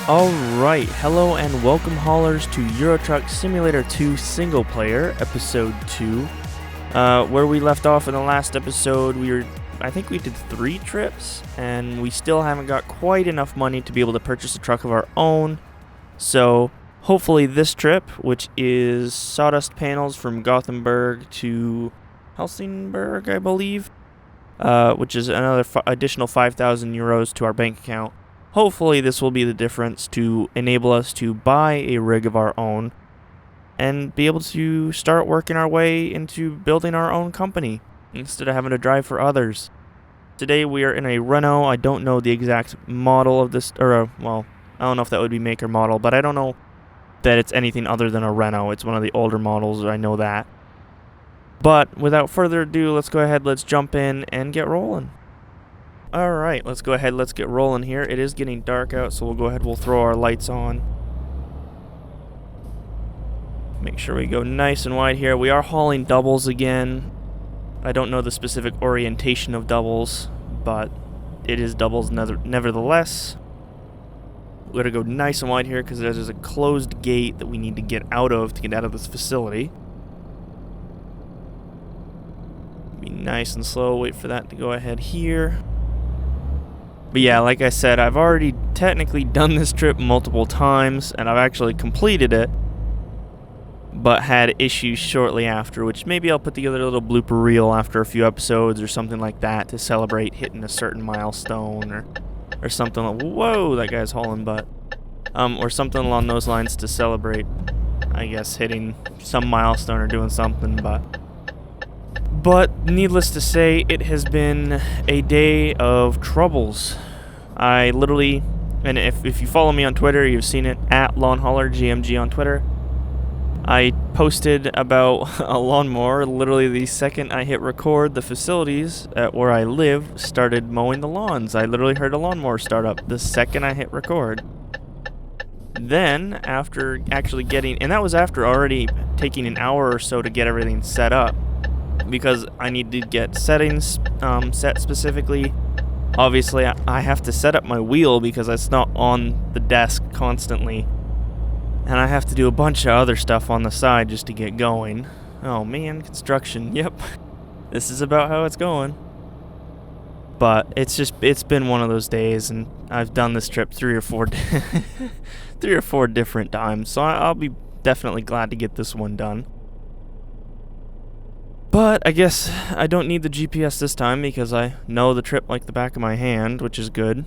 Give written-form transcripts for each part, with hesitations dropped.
Alright, hello and welcome haulers to Euro Truck Simulator 2 Single Player, Episode 2. Where we left off in the last episode, I think we did 3 trips, and we still haven't got quite enough money to be able to purchase a truck of our own. So, hopefully this trip, which is sawdust panels from Gothenburg to Helsingborg, I believe, which is another additional 5,000 euros to our bank account. Hopefully this will be the difference to enable us to buy a rig of our own and be able to start working our way into building our own company instead of having to drive for others. Today we are in a Renault. I don't know the exact model of this, I don't know if that would be make or model, but I don't know that it's anything other than a Renault. It's one of the older models, I know that. But without further ado, let's go ahead, let's jump in and get rolling. Alright, let's go ahead, let's get rolling here. It is getting dark out, so we'll go ahead, we'll throw our lights on. Make sure we go nice and wide here. We are hauling doubles again. I don't know the specific orientation of doubles, but it is doubles nevertheless. We're going to go nice and wide here because there's a closed gate that we need to get out of this facility. Be nice and slow, wait for that to go ahead here. But yeah, like I said, I've already technically done this trip multiple times, and I've actually completed it, but had issues shortly after, which maybe I'll put together a little blooper reel after a few episodes or something like that to celebrate hitting a certain milestone or something like, whoa, that guy's hauling butt. Or something along those lines to celebrate, I guess, hitting some milestone or doing something, But needless to say, it has been a day of troubles. I literally, and if you follow me on Twitter, you've seen it, at Longhauler GMG on Twitter. I posted about a lawnmower. Literally the second I hit record, the facilities at where I live started mowing the lawns. I literally heard a lawnmower start up the second I hit record. Then, after actually getting, and that was after already taking an hour or so to get everything set up, because I need to get settings set specifically. Obviously, I have to set up my wheel because it's not on the desk constantly. And I have to do a bunch of other stuff on the side just to get going. Oh man, construction, yep. This is about how it's going. But it's been one of those days, and I've done this trip 3 or 4 different times. So I'll be definitely glad to get this one done. But I guess I don't need the GPS this time because I know the trip like the back of my hand, which is good.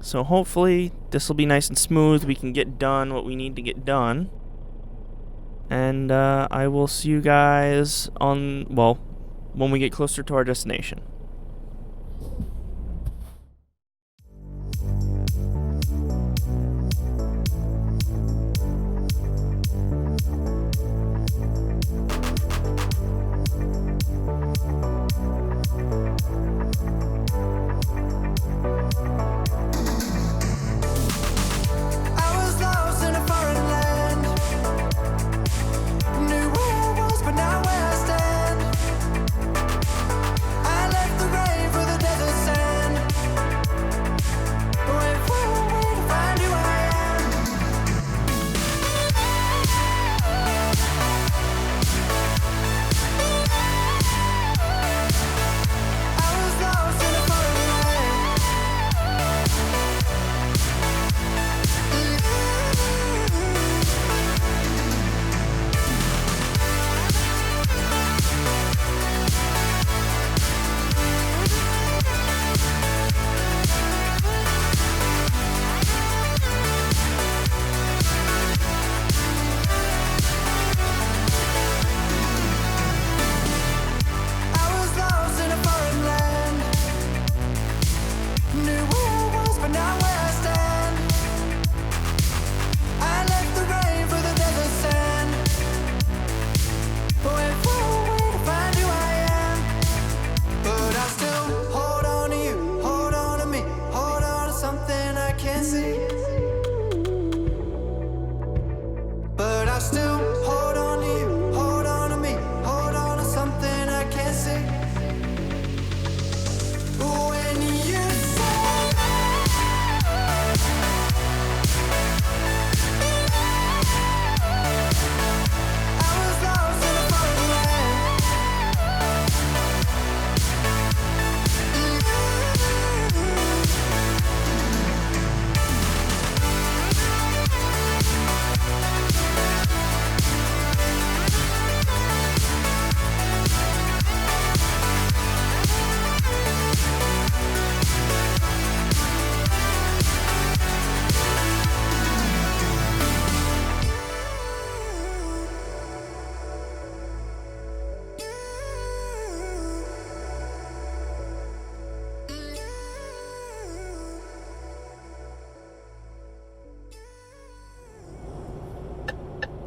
So hopefully this will be nice and smooth. We can get done what we need to get done. And I will see you guys when we get closer to our destination. Now where I stand, I left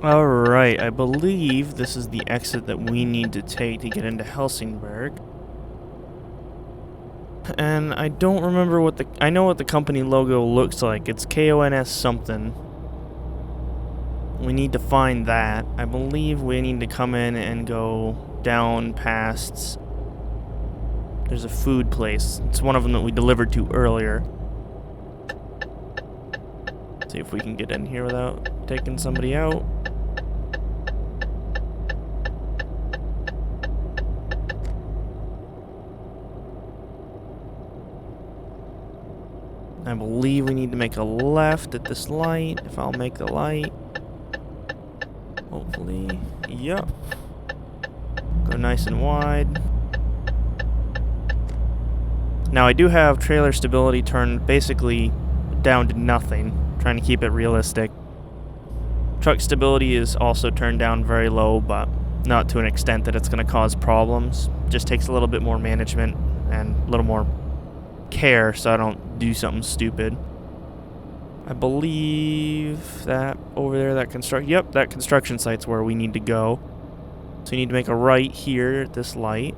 Alright, I believe this is the exit that we need to take to get into Helsingborg. And I don't remember what I know what the company logo looks like. It's KONS something. We need to find that. I believe we need to come in and go down past... There's a food place. It's one of them that we delivered to earlier. See if we can get in here without taking somebody out. I believe we need to make a left at this light, if I'll make the light. Hopefully. Yep. Go nice and wide. Now I do have trailer stability turned basically down to nothing, trying to keep it realistic. Truck stability is also turned down very low, but not to an extent that it's going to cause problems. Just takes a little bit more management and a little more care so I don't do something stupid. I believe that over there, that construction site's where we need to go. So you need to make a right here at this light.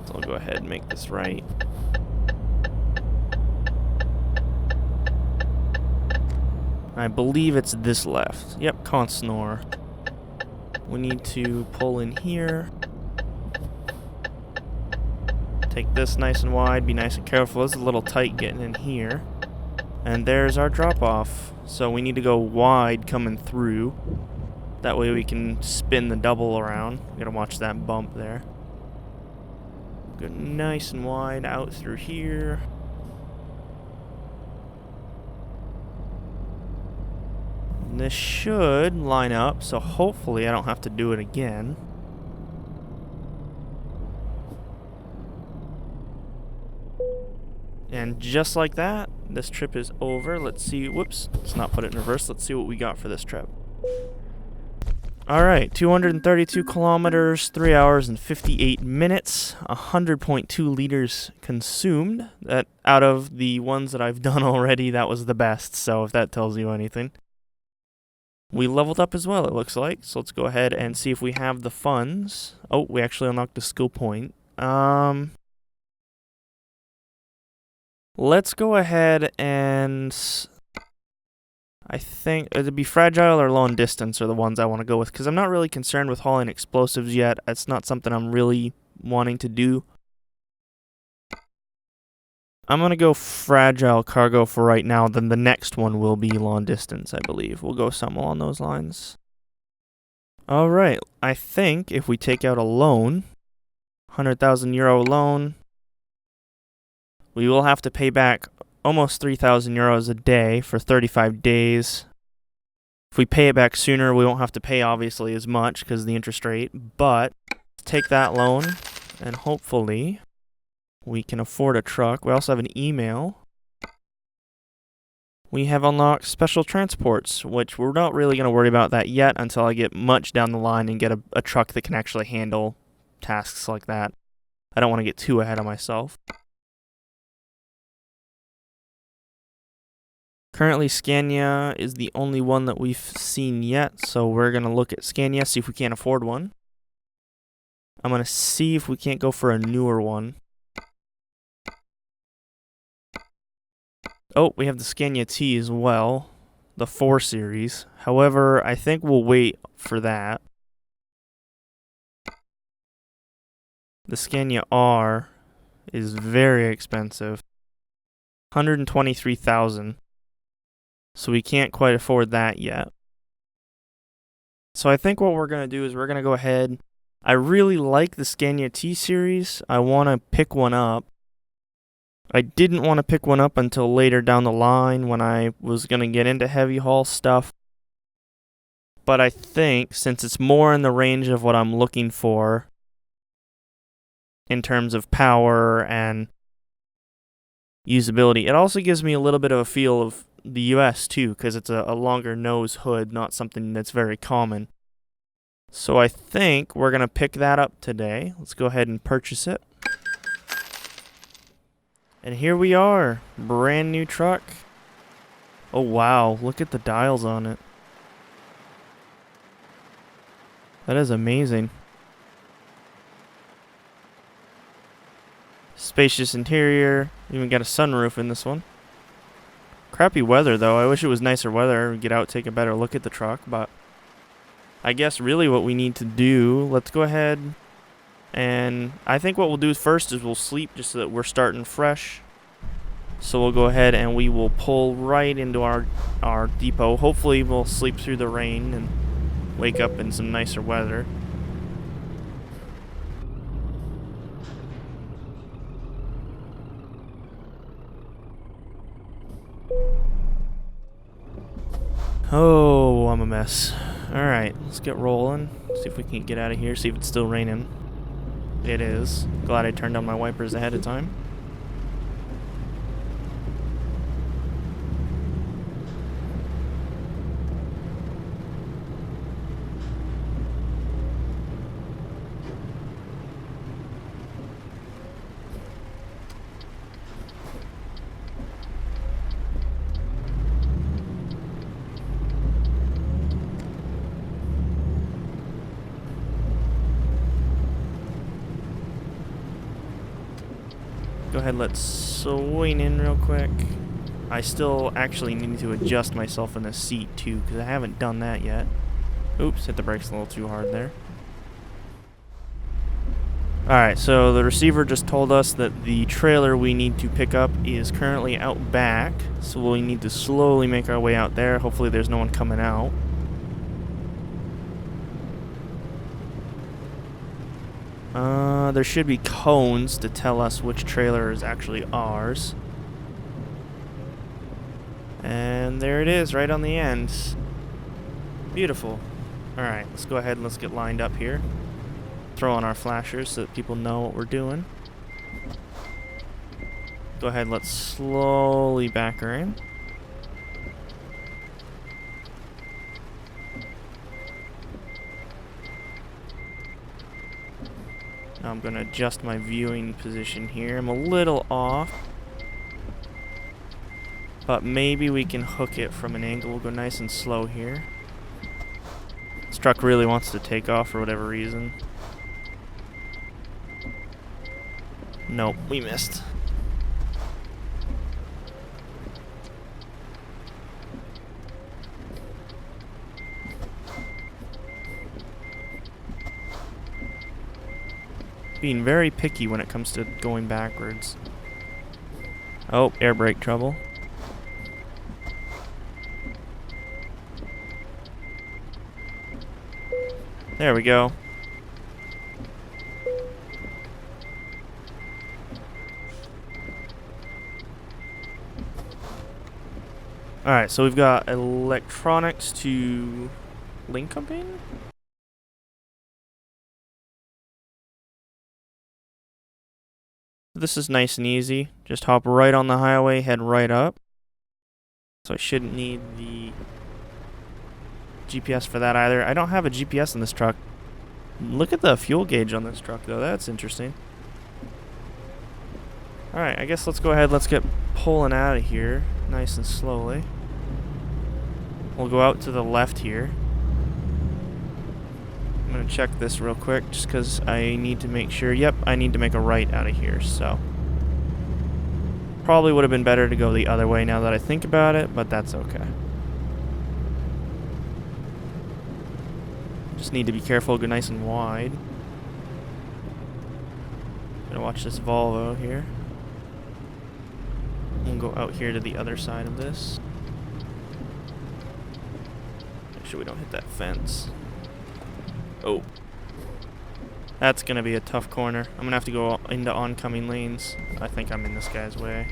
So I'll go ahead and make this right. I believe it's this left. Yep, Consnor. We need to pull in here. Take this nice and wide, be nice and careful. It's a little tight getting in here. And there's our drop-off. So we need to go wide coming through. That way we can spin the double around. We gotta watch that bump there. Go nice and wide out through here. And this should line up, so hopefully I don't have to do it again. And just like that, this trip is over. Let's see. Whoops. Let's not put it in reverse. Let's see what we got for this trip. Alright, 232 kilometers, 3 hours and 58 minutes, 100.2 liters consumed. That out of the ones that I've done already, that was the best, so if that tells you anything. We leveled up as well, it looks like, so let's go ahead and see if we have the funds. Oh, we actually unlocked a skill point. Let's go ahead and... I think it'd be fragile or long distance are the ones I want to go with, because I'm not really concerned with hauling explosives yet. It's not something I'm really wanting to do. I'm going to go fragile cargo for right now, then the next one will be long distance, I believe. We'll go something along those lines. Alright, I think if we take out a loan, 100,000 euro loan, we will have to pay back almost 3,000 euros a day for 35 days. If we pay it back sooner, we won't have to pay obviously as much because of the interest rate, but take that loan and hopefully we can afford a truck. We also have an email. We have unlocked special transports, which we're not really going to worry about that yet until I get much down the line and get a truck that can actually handle tasks like that. I don't want to get too ahead of myself. Currently, Scania is the only one that we've seen yet, so we're going to look at Scania, see if we can't afford one. I'm going to see if we can't go for a newer one. Oh, we have the Scania T as well, the 4 Series. However, I think we'll wait for that. The Scania R is very expensive, 123,000. So we can't quite afford that yet. So I think what we're going to do is we're going to go ahead. I really like the Scania T Series. I want to pick one up. I didn't want to pick one up until later down the line when I was going to get into heavy haul stuff. But I think since it's more in the range of what I'm looking for in terms of power and usability, it also gives me a little bit of a feel of the US too, because it's a longer nose hood, not something that's very common. So I think we're going to pick that up today. Let's go ahead and purchase it. And here we are, brand new truck. Oh wow, look at the dials on it. That is amazing. Spacious interior. Even got a sunroof in this one. Crappy weather though. I wish it was nicer weather. Get out, take a better look at the truck. But I guess really what we need to do, let's go ahead and I think what we'll do first is we'll sleep just so that we're starting fresh. So we'll go ahead and we will pull right into our depot. Hopefully we'll sleep through the rain and wake up in some nicer weather. Oh, I'm a mess. Alright, let's get rolling. See if we can get out of here, see if it's still raining. It is. Glad I turned on my wipers ahead of time. Go ahead, let's swing in real quick. I still actually need to adjust myself in the seat too, because I haven't done that yet. Oops, hit the brakes a little too hard there. Alright, so the receiver just told us that the trailer we need to pick up is currently out back, so we need to slowly make our way out there. Hopefully there's no one coming out. There should be cones to tell us which trailer is actually ours. And there it is, right on the end. Beautiful. Alright, let's go ahead and let's get lined up here. Throw on our flashers so that people know what we're doing. Go ahead, let's slowly back her in. Now I'm going to adjust my viewing position here. I'm a little off. But maybe we can hook it from an angle. We'll go nice and slow here. This truck really wants to take off for whatever reason. Nope, we missed. Being very picky when it comes to going backwards. Oh, air brake trouble. There we go. Alright, so we've got electronics to link up in? This is nice and easy. Just hop right on the highway, head right up. So I shouldn't need the GPS for that either. I don't have a GPS in this truck. Look at the fuel gauge on this truck though. That's interesting. Alright, I guess let's go ahead. Let's get pulling out of here nice and slowly. We'll go out to the left here. I'm going to check this real quick just because I need to make sure. Yep, I need to make a right out of here, so. Probably would have been better to go the other way now that I think about it, but that's okay. Just need to be careful, go nice and wide. Gonna watch this Volvo here. We'll go out here to the other side of this. Make sure we don't hit that fence. Oh. That's gonna be a tough corner. I'm gonna have to go into oncoming lanes. I think I'm in this guy's way.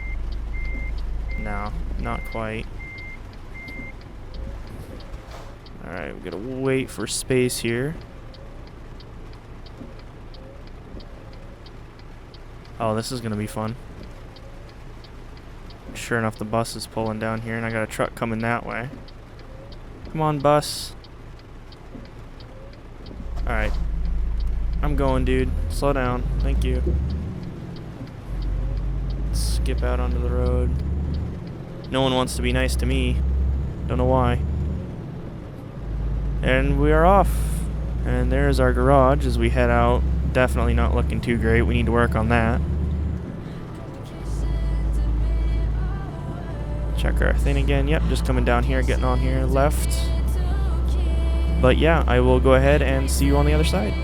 No, not quite. Alright, we gotta wait for space here. Oh, this is gonna be fun. Sure enough, the bus is pulling down here, and I got a truck coming that way. Come on, bus. Alright. I'm going, dude. Slow down. Thank you. Skip out onto the road. No one wants to be nice to me. Don't know why. And we are off. And there's our garage as we head out. Definitely not looking too great. We need to work on that. Check our thing again. Yep, just coming down here, getting on here, left. But yeah, I will go ahead and see you on the other side.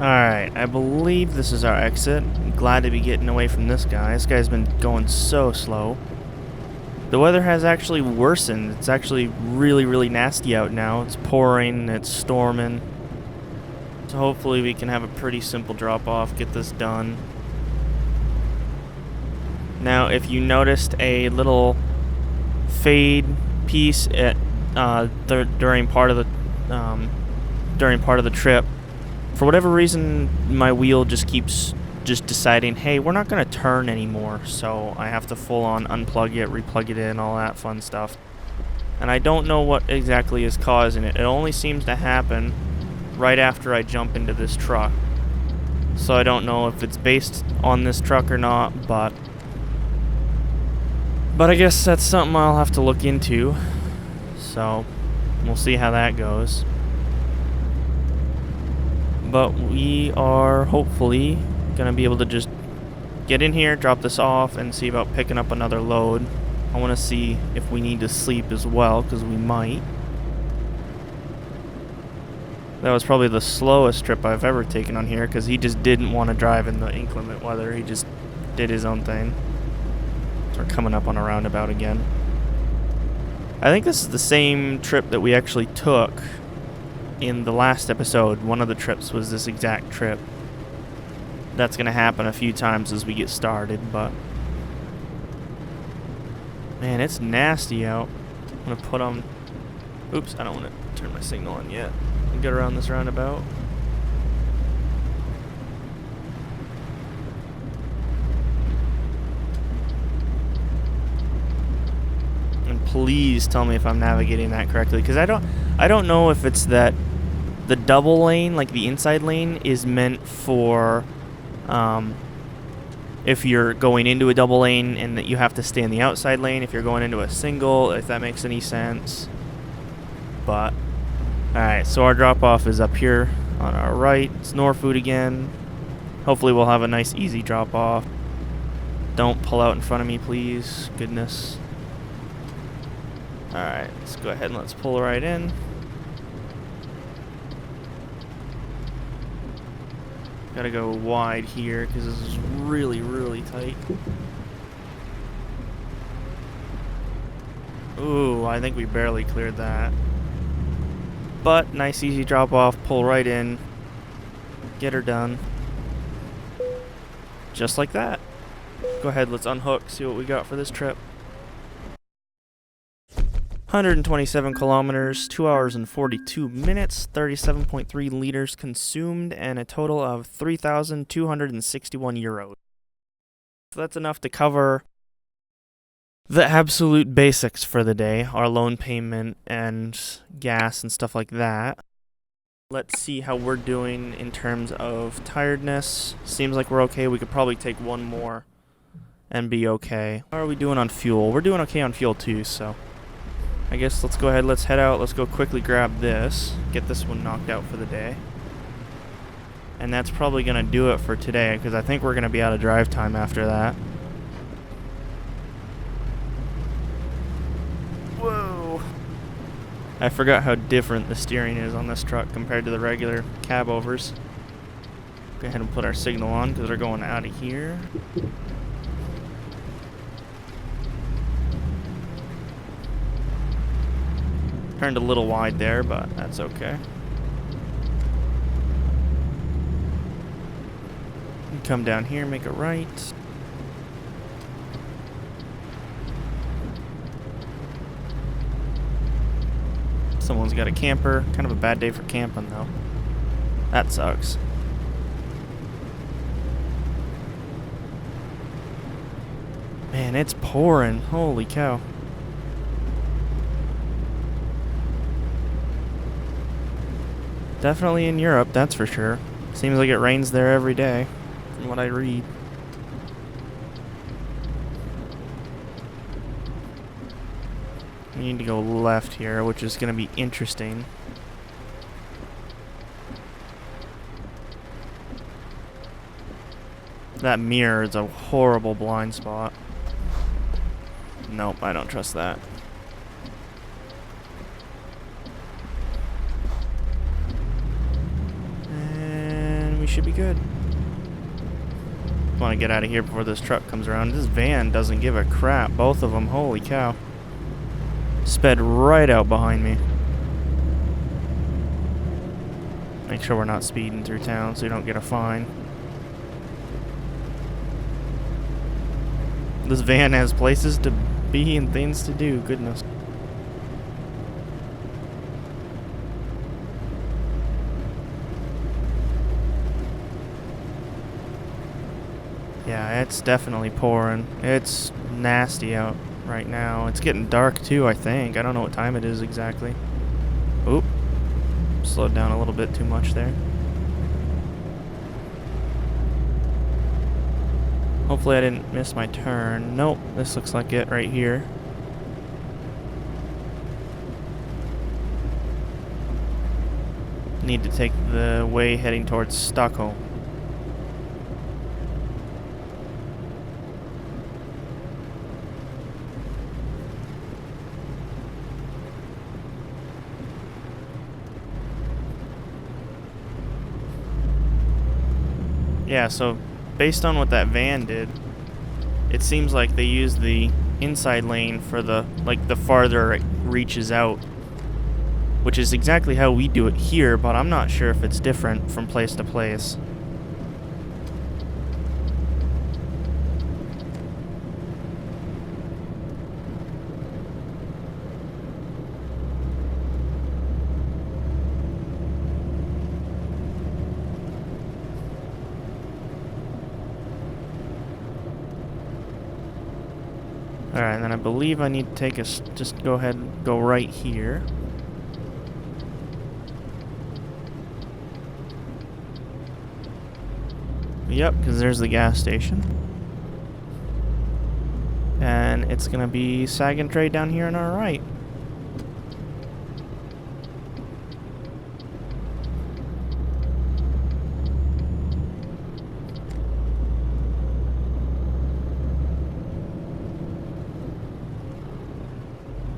Alright, I believe this is our exit. I'm glad to be getting away from this guy. This guy's been going so slow. The weather has actually worsened. It's actually really, really nasty out now. It's pouring, it's storming. So hopefully we can have a pretty simple drop-off, get this done. Now, if you noticed a little fade piece at during part of the trip, for whatever reason, my wheel just keeps deciding, hey, we're not going to turn anymore, so I have to full-on unplug it, replug it in, all that fun stuff. And I don't know what exactly is causing it. It only seems to happen right after I jump into this truck. So I don't know if it's based on this truck or not, but I guess that's something I'll have to look into. So we'll see how that goes. But we are hopefully gonna be able to just get in here, drop this off, and see about picking up another load. I want to see if we need to sleep as well, because we might. That was probably the slowest trip I've ever taken on here, because he just didn't want to drive in the inclement weather. He just did his own thing. So we're coming up on a roundabout again. I think this is the same trip that we actually took in the last episode. One of the trips was this exact trip. That's going to happen a few times as we get started, but man, it's nasty out. I'm going to put on... Oops, I don't want to turn my signal on yet. And get around this roundabout. And please tell me if I'm navigating that correctly, because I don't know if it's that the double lane, like the inside lane, is meant for if you're going into a double lane and that you have to stay in the outside lane if you're going into a single, if that makes any sense. But alright, so our drop off is up here on our right. It's Norfood again. Hopefully we'll have a nice easy drop off. Don't pull out in front of me, please. Goodness. Alright, let's go ahead and let's pull right in. Gotta go wide here because this is really, really tight. Ooh, I think we barely cleared that. But nice easy drop off, pull right in, get her done. Just like that. Go ahead, let's unhook, see what we got for this trip. 127 kilometers, 2 hours and 42 minutes, 37.3 liters consumed, and a total of 3,261 euros. So that's enough to cover the absolute basics for the day, our loan payment and gas and stuff like that. Let's see how we're doing in terms of tiredness. Seems like we're okay. We could probably take one more and be okay. How are we doing on fuel? We're doing okay on fuel too, so I guess let's go ahead, let's head out, let's go quickly grab this, get this one knocked out for the day. And that's probably going to do it for today, because I think we're going to be out of drive time after that. Whoa! I forgot how different the steering is on this truck compared to the regular cab overs. Go ahead and put our signal on, because we're going out of here. Turned a little wide there, but that's okay. Come down here, make a right. Someone's got a camper. Kind of a bad day for camping, though. That sucks. Man, it's pouring. Holy cow. Definitely in Europe, that's for sure. Seems like it rains there every day, from what I read. We need to go left here, which is going to be interesting. That mirror is a horrible blind spot. Nope, I don't trust that. And we should be good. Want to get out of here before this truck comes around. This van doesn't give a crap. Both of them, holy cow. Sped right out behind me. Make sure we're not speeding through town so you don't get a fine. This van has places to be and things to do, goodness. Yeah, it's definitely pouring. It's nasty out right now. It's getting dark too, I think. I don't know what time it is exactly. Oop. Slowed down a little bit too much there. Hopefully I didn't miss my turn. Nope, this looks like it right here. Need to take the way heading towards Stockholm. Yeah, so based on what that van did, it seems like they used the inside lane for the farther it reaches out, which is exactly how we do it here, but I'm not sure if it's different from place to place. Alright, and then I believe I need to take us, just go ahead and go right here. Yep, because there's the gas station. And it's going to be Sag and Trade down here on our right.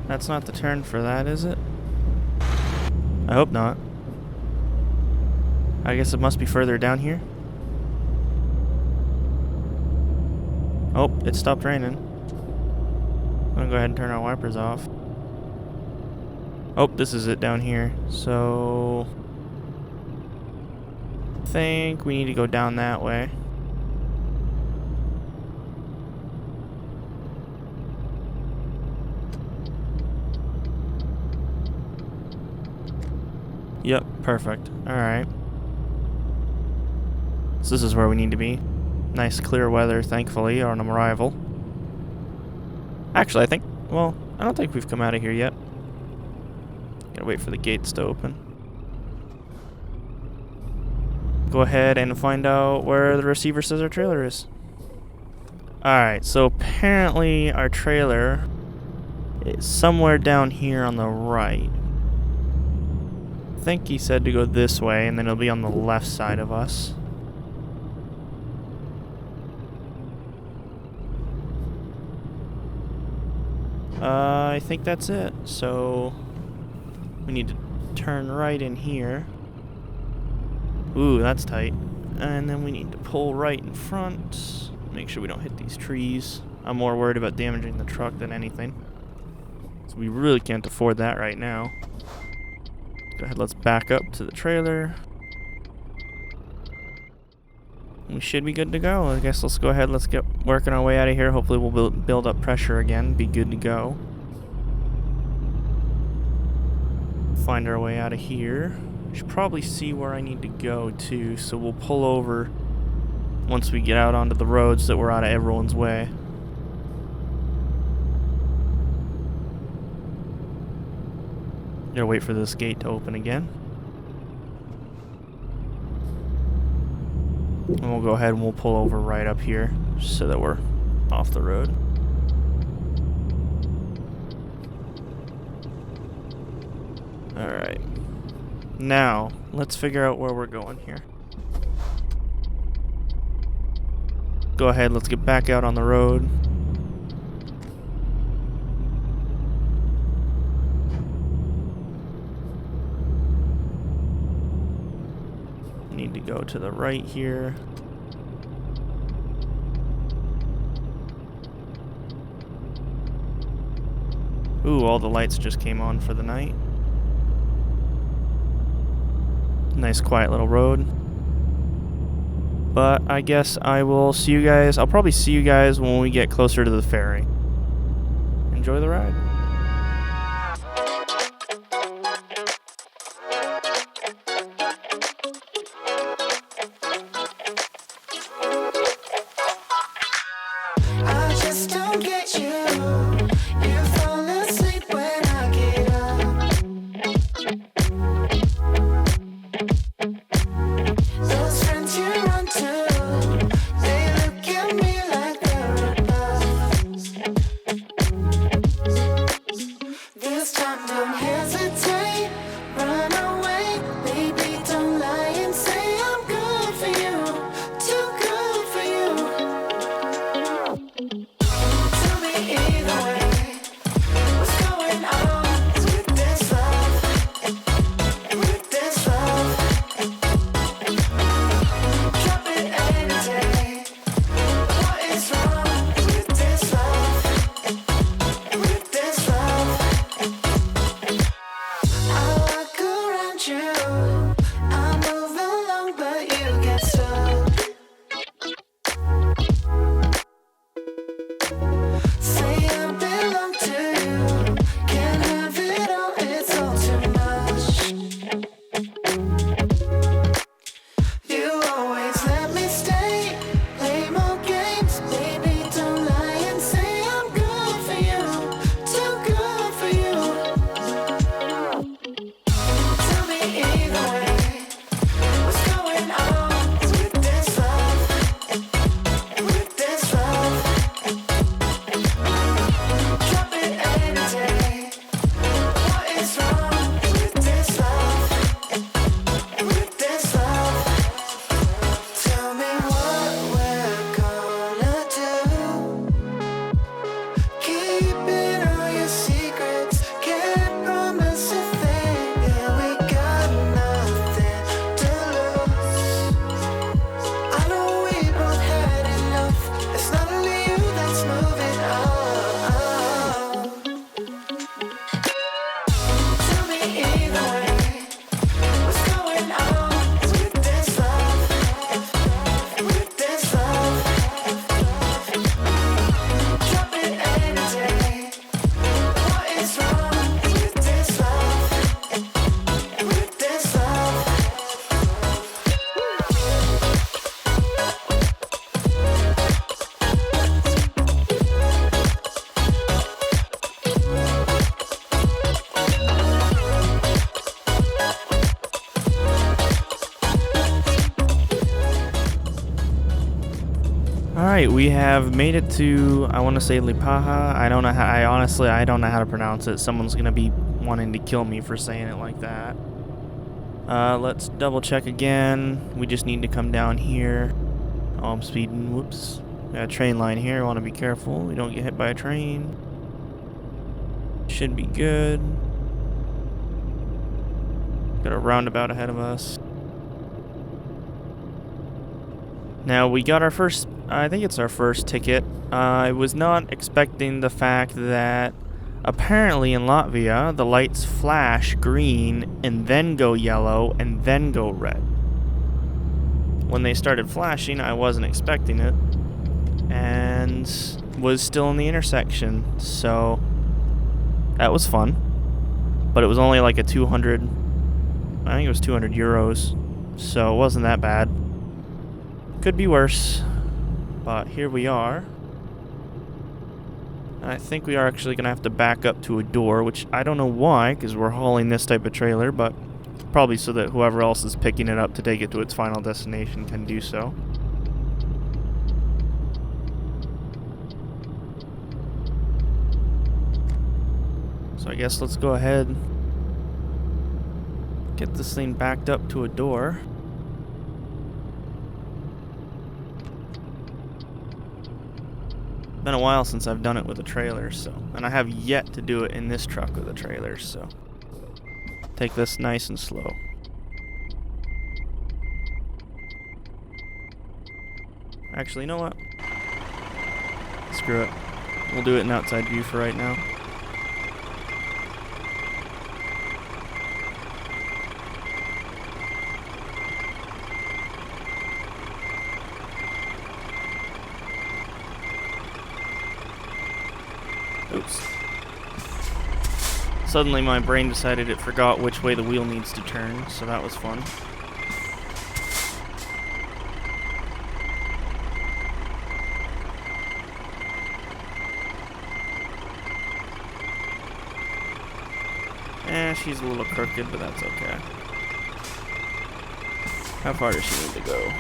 That's not the turn for that, is it? I hope not. I guess it must be further down here. Oh, it stopped raining. I'm gonna go ahead and turn our wipers off. Oh, this is it down here. So I think we need to go down that way. Yep, perfect. Alright. So this is where we need to be. Nice clear weather, thankfully, on arrival. Actually, I think... Well, I don't think we've come out of here yet. Gotta wait for the gates to open. go ahead and find out where the receiver says our trailer is. Alright, so apparently our trailer is somewhere down here on the right. I think he said to go this way, and then it'll be on the left side of us. I think that's it. So we need to turn right in here. Ooh, that's tight. And then we need to pull right in front. Make sure we don't hit these trees. I'm more worried about damaging the truck than anything. So we really can't afford that right now. Go ahead, let's back up to the trailer. We should be good to go. I guess let's go ahead, let's get working our way out of here. Hopefully we'll build up pressure again, be good to go. Find our way out of here. Should probably see where I need to go too, so we'll pull over once we get out onto the roads so that we're out of everyone's way. Gotta wait for this gate to open again. And we'll go ahead and we'll pull over right up here so that we're off the road. Alright. Now, let's figure out where we're going here. Go ahead, let's get back out on the road. Need to go to the right here. Ooh, all the lights just came on for the night. Nice quiet little road. But I guess I will see you guys. I'll probably see you guys when we get closer to the ferry. Enjoy the ride. Either Alright, we have made it to, I want to say Lipaha. I don't know how, I don't know how to pronounce it. Someone's going to be wanting to kill me for saying it like that. Let's double check again. We just need to come down here. Oh, I'm speeding. Whoops. Got a train line here. I want to be careful. We don't get hit by a train. Should be good. Got a roundabout ahead of us. Now, we got our first, I think it's our first ticket. I was not expecting the fact that apparently in Latvia, the lights flash green and then go yellow and then go red. When they started flashing, I wasn't expecting it and was still in the intersection, so that was fun. But it was only like a 200, I think it was 200 euros, so it wasn't that bad. Could be worse, but here we are. I think we are actually going to have to back up to a door, which I don't know why, because we're hauling this type of trailer, but probably so that whoever else is picking it up to take it to its final destination can do so. So I guess let's go ahead, get this thing backed up to a door. Been a while since I've done it with a trailer, so, and I have yet to do it in this truck with a trailer, so take this nice and slow. Actually, you know what? Screw it. We'll do it in outside view for right now. Oops. Suddenly my brain decided it forgot which way the wheel needs to turn, so that was fun. She's a little crooked, but that's okay. How far does she need to go?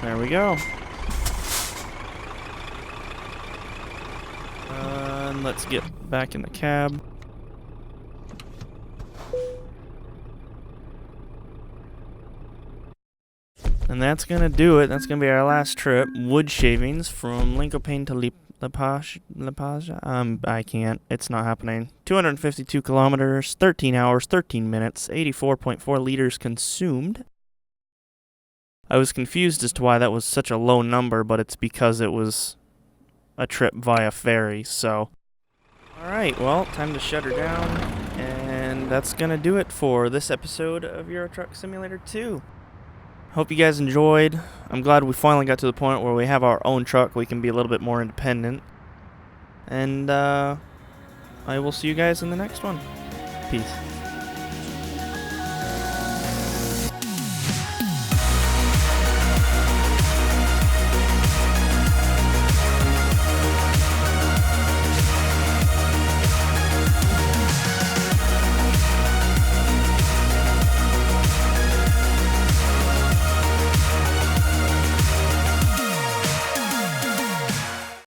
There we go. And let's get back in the cab. And that's gonna do it. That's gonna be our last trip. Wood shavings from Linköping to Liepāja. I can't. It's not happening. 252 kilometers, 13 hours, 13 minutes, 84.4 liters consumed. I was confused as to why that was such a low number, but it's because it was a trip via ferry, so. Alright, well, time to shut her down. And that's gonna do it for this episode of Euro Truck Simulator 2. Hope you guys enjoyed. I'm glad we finally got to the point where we have our own truck. We can be a little bit more independent. And I will see you guys in the next one. Peace.